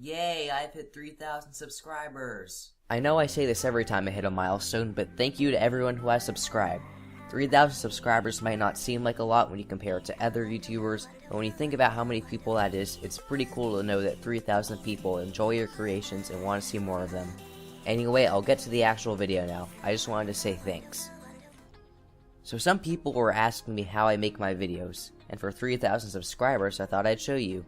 Yay, I've hit 3,000 subscribers. I know I say this every time I hit a milestone, but thank you to everyone who has subscribed. 3,000 subscribers might not seem like a lot when you compare it to other YouTubers, but when you think about how many people that is, it's pretty cool to know that 3,000 people enjoy your creations and want to see more of them. Anyway, I'll get to the actual video now. I just wanted to say thanks. So some people were asking me how I make my videos, and for 3,000 subscribers I thought I'd show you.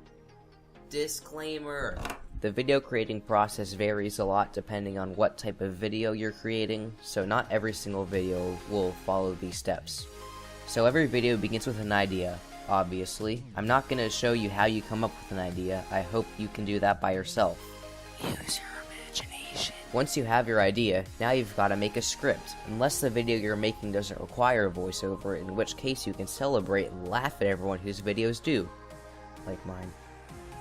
Disclaimer. The video creating process varies a lot depending on what type of video you're creating, so not every single video will follow these steps. So every video begins with an idea, obviously. I'm not going to show you how you come up with an idea, I hope you can do that by yourself. Use your imagination. Once you have your idea, now you've got to make a script, unless the video you're making doesn't require a voiceover, in which case you can celebrate and laugh at everyone whose videos do. Like mine.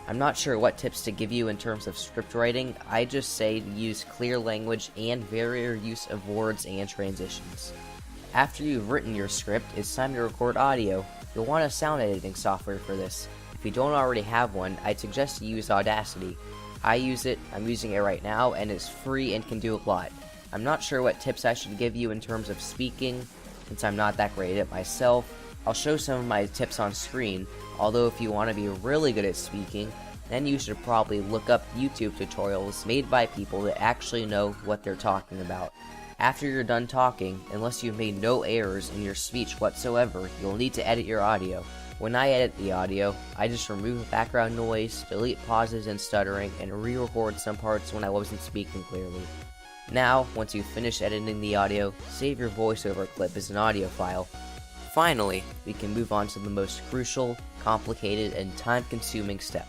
I'm not sure what tips to give you in terms of script writing. I just say to use clear language and varied use of words and transitions. After you've written your script, it's time to record audio. You'll want a sound editing software for this. If you don't already have one, I'd suggest you use Audacity. I use it, I'm using it right now, and it's free and can do a lot. I'm not sure what tips I should give you in terms of speaking, since I'm not that great at it myself. I'll show some of my tips on screen, although if you want to be really good at speaking, then you should probably look up YouTube tutorials made by people that actually know what they're talking about. After you're done talking, unless you've made no errors in your speech whatsoever, you'll need to edit your audio. When I edit the audio, I just remove background noise, delete pauses and stuttering, and re-record some parts when I wasn't speaking clearly. Now, once you've finished editing the audio, save your voiceover clip as an audio file. Finally, we can move on to the most crucial, complicated, and time-consuming step.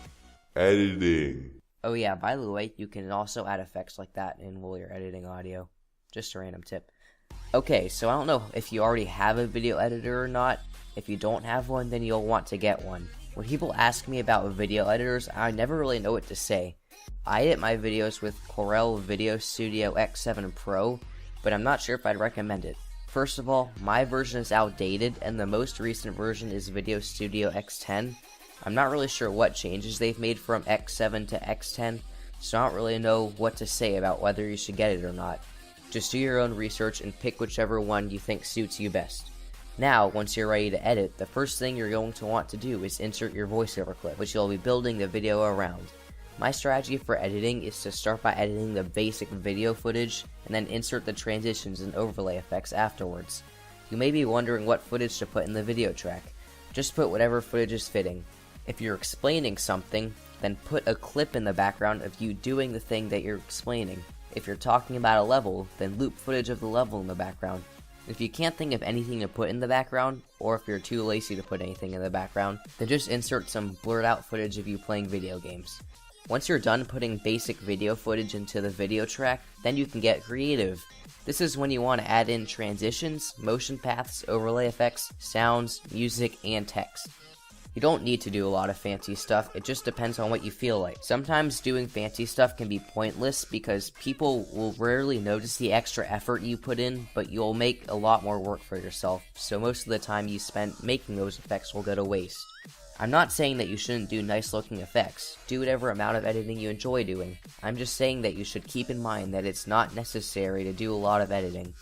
Editing. Oh yeah, by the way, you can also add effects like that in while you're editing audio. Just a random tip. Okay, so I don't know if you already have a video editor or not. If you don't have one, then you'll want to get one. When people ask me about video editors, I never really know what to say. I edit my videos with COREL VIDEOSTUDIO X7 Pro, but I'm not sure if I'd recommend it. First of all, my version is outdated, and the most recent version is VIDEOSTUDIO X10. I'm not really sure what changes they've made from X7 to X10, so I don't really know what to say about whether you should get it or not. Just do your own research and pick whichever one you think suits you best. Now, once you're ready to edit, the first thing you're going to want to do is insert your voiceover clip, which you'll be building the video around. My strategy for editing is to start by editing the basic video footage, and then insert the transitions and overlay effects afterwards. You may be wondering what footage to put in the video track. Just put whatever footage is fitting. If you're explaining something, then put a clip in the background of you doing the thing that you're explaining. If you're talking about a level, then loop footage of the level in the background. If you can't think of anything to put in the background, or if you're too lazy to put anything in the background, then just insert some blurred out footage of you playing video games. Once you're done putting basic video footage into the video track, then you can get creative. This is when you want to add in transitions, motion paths, overlay effects, sounds, music, and text. You don't need to do a lot of fancy stuff, it just depends on what you feel like. Sometimes doing fancy stuff can be pointless because people will rarely notice the extra effort you put in, but you'll make a lot more work for yourself, so most of the time you spend making those effects will go to waste. I'm not saying that you shouldn't do nice looking effects. Do whatever amount of editing you enjoy doing. I'm just saying that you should keep in mind that it's not necessary to do a lot of editing.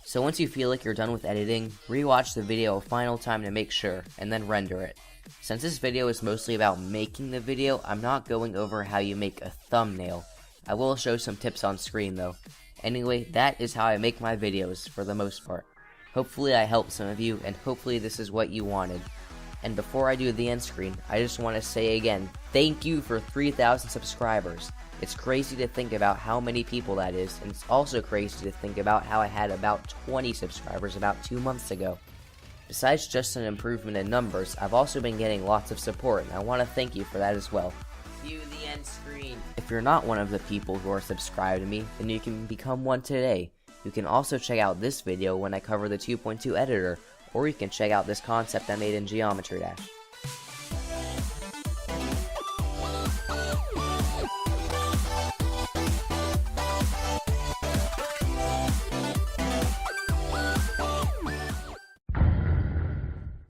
So once you feel like you're done with editing, rewatch the video a final time to make sure, and then render it. Since this video is mostly about making the video, I'm not going over how you make a thumbnail. I will show some tips on screen though. Anyway, that is how I make my videos for the most part. Hopefully I helped some of you, and hopefully this is what you wanted. And before I do the end screen, I just want to say again, thank you for 3,000 subscribers. It's crazy to think about how many people that is, and it's also crazy to think about how I had about 20 subscribers about 2 months ago. Besides just an improvement in numbers, I've also been getting lots of support, and I want to thank you for that as well. View the end screen. If you're not one of the people who are subscribed to me, then you can become one today. You can also check out this video when I cover the 2.2 editor, or you can check out this concept I made in Geometry Dash.